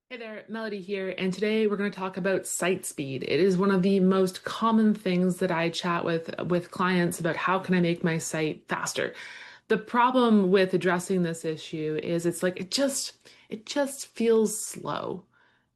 Hey there, Melody here, and today we're going to talk about site speed. It is one of the most common things that I chat with clients about how can I make my site faster. The problem with addressing this issue is it's like it just feels slow.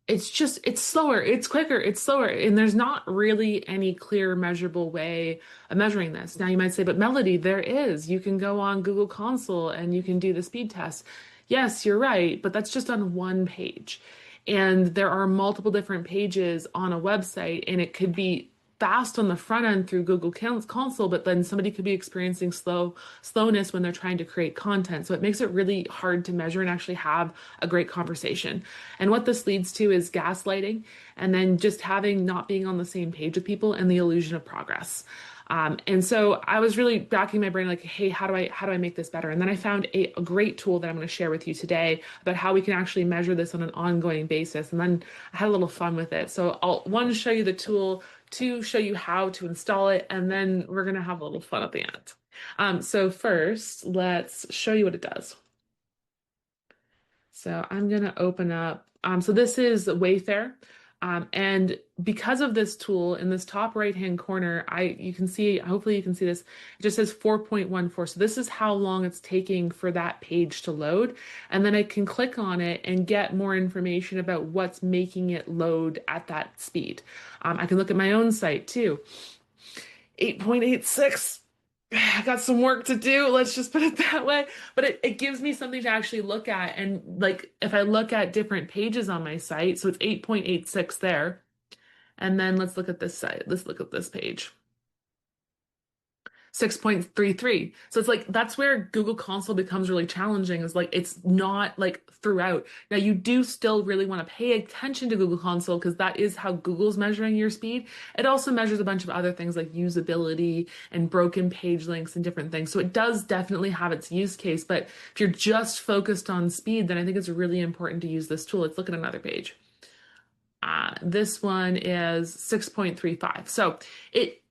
It's slower, it's quicker, it's slower, and there's not really any clear measurable way of measuring this. Now you might say, but Melody, there is. You can go on Google Console and you can do the speed test. Yes, you're right, but that's just on one page. And there are multiple different pages on a website, and it could be fast on the front end through Google Console, but then somebody could be experiencing slowness when they're trying to create content. So it makes it really hard to measure and actually have a great conversation. And what this leads to is gaslighting, and then just having not being on the same page with people and the illusion of progress. And so I was really backing my brain like, hey, how do I make this better? And then I found a great tool that I'm going to share with you today about how we can actually measure this on an ongoing basis. And then I had a little fun with it. So I'll one show you the tool, two show you how to install it, and then we're going to have a little fun at the end. So first, let's show you what it does. So I'm going to open up. So this is Wayfair. And because of this tool in this top right hand corner, you can see, hopefully you can see this, it just says 4.14. So this is how long it's taking for that page to load. And then I can click on it and get more information about what's making it load at that speed. I can look at my own site too. 8.86. I got some work to do. Let's just put it that way. But it gives me something to actually look at. And like if I look at different pages on my site, so it's 8.86 there. And then let's look at this site. Let's look at this page. 6.33. So it's like that's where Google Console becomes really challenging is like it's not like throughout. Now you do still really want to pay attention to Google Console because that is how Google's measuring your speed. It also measures a bunch of other things like usability and broken page links and different things. So it does definitely have its use case, but if you're just focused on speed, then I think it's really important to use this tool. Let's look at another page. This one is 6.35. So it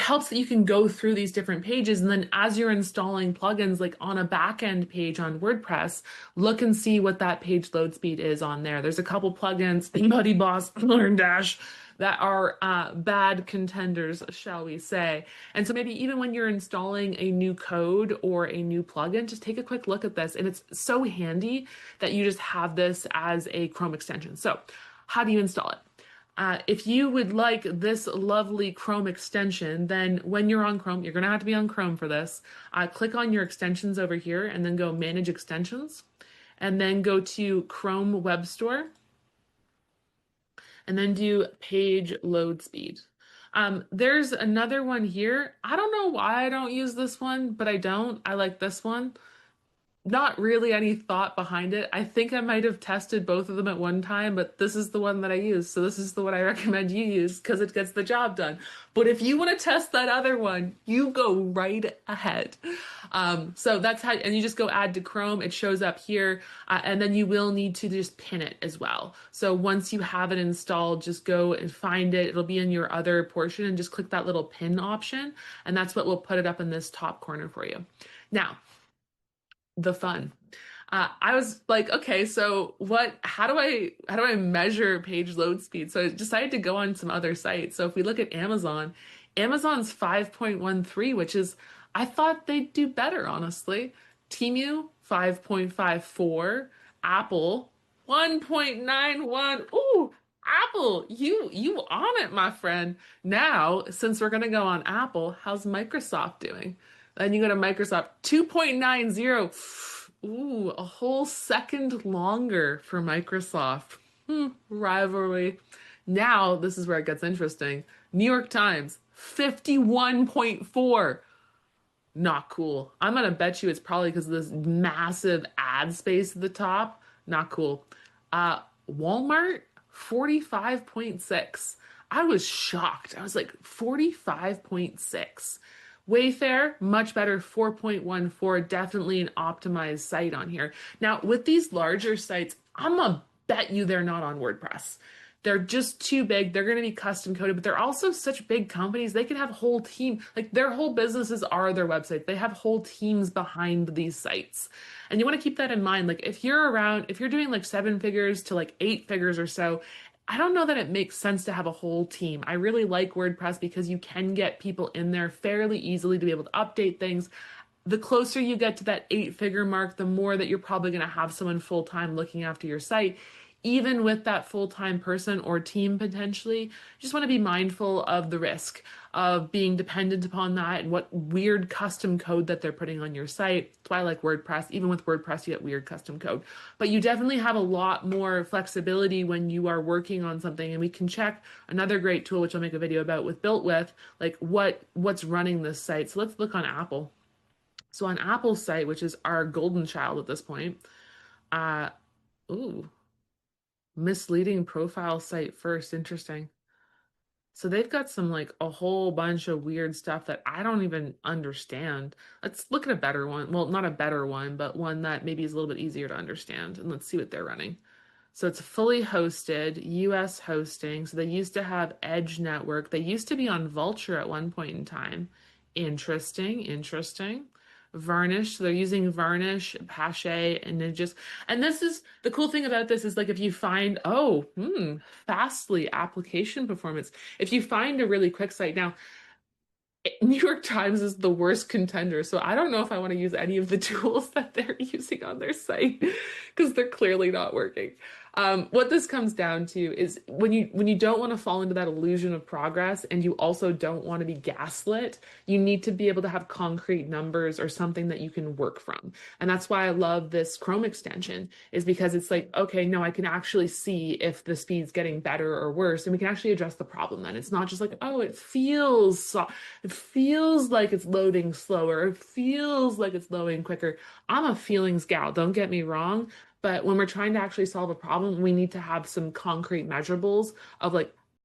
helps that you can go through these different pages, and then as you're installing plugins like on a back end page on WordPress, look and see what that page load speed is on there. There's a couple plugins, Buddy Boss, Learn Dash, that are bad contenders, shall we say. And so maybe even when you're installing a new code or a new plugin, just take a quick look at this. And it's so handy that you just have this as a Chrome extension. So how do you install it? If you would like this lovely Chrome extension, then when you're on Chrome, you're going to have to be on Chrome for this. Click on your extensions over here and then go Manage Extensions. And then go to Chrome Web Store. And then do Page Load Speed. There's another one here. I don't know why I don't use this one, but I don't. I like this one. Not really any thought behind it. I think I might have tested both of them at one time, but this is the one that I use. So this is the one I recommend you use because it gets the job done. But if you want to test that other one, you go right ahead. So that's how, and you just go add to Chrome. It shows up here, and then you will need to just pin it as well. So once you have it installed, just go and find it. It'll be in your other portion and just click that little pin option. And that's what will put it up in this top corner for you. Now, the fun. I was like, okay, so how do I measure page load speed? So I decided to go on some other sites. So if we look at Amazon, Amazon's 5.13, which is, I thought they'd do better, honestly. Temu, 5.54, Apple, 1.91. Ooh, Apple, you on it, my friend. Now, since we're gonna go on Apple, how's Microsoft doing? Then you go to Microsoft 2.90. Ooh, a whole second longer for Microsoft. Rivalry. Now, this is where it gets interesting. New York Times 51.4. Not cool. I'm gonna bet you it's probably because of this massive ad space at the top. Not cool. Uh, Walmart 45.6. I was shocked. I was like 45.6. Wayfair, much better, 4.14, definitely an optimized site on here. Now, with these larger sites, I'm gonna bet you they're not on WordPress They're just too big. They're going to be custom coded, but they're also such big companies. They can have whole team, like their whole businesses are their website. They have whole teams behind these sites. And you want to keep that in mind. Like if you're around, if you're doing like seven figures to like eight figures or so, I don't know that it makes sense to have a whole team. I really like WordPress because you can get people in there fairly easily to be able to update things. The closer you get to that eight-figure mark, the more that you're probably going to have someone full-time looking after your site. Even with that full-time person or team potentially, you just want to be mindful of the risk of being dependent upon that and what weird custom code that they're putting on your site. That's why I like WordPress. Even with WordPress, you get weird custom code. But you definitely have a lot more flexibility when you are working on something. And we can check another great tool, which I'll make a video about with Built With, like what's running this site. So let's look on Apple. So on Apple's site, which is our golden child at this point, uh, ooh, misleading profile site first. Interesting. So they've got some like a whole bunch of weird stuff that I don't even understand. Let's look at a better one. Well, not a better one, but one that maybe is a little bit easier to understand. And let's see what they're running. So it's fully hosted, US hosting. So they used to have Edge Network. They used to be on Vultr at one point in time. Interesting, interesting. Varnish. So they're using Varnish, Apache, and then just, and this is the cool thing about this is like if you find, oh, Fastly application performance. If you find a really quick site now, New York Times is the worst contender, so I don't know if I want to use any of the tools that they're using on their site because they're clearly not working. What this comes down to is when you don't want to fall into that illusion of progress and you also don't want to be gaslit, you need to be able to have concrete numbers or something that you can work from. And that's why I love this Chrome extension is because it's like, okay, no, I can actually see if the speed's getting better or worse, and we can actually address the problem then. It's not just like, oh, it feels like it's loading slower. It feels like it's loading quicker. I'm a feelings gal, don't get me wrong. But when we're trying to actually solve a problem, we need to have some concrete measurables of like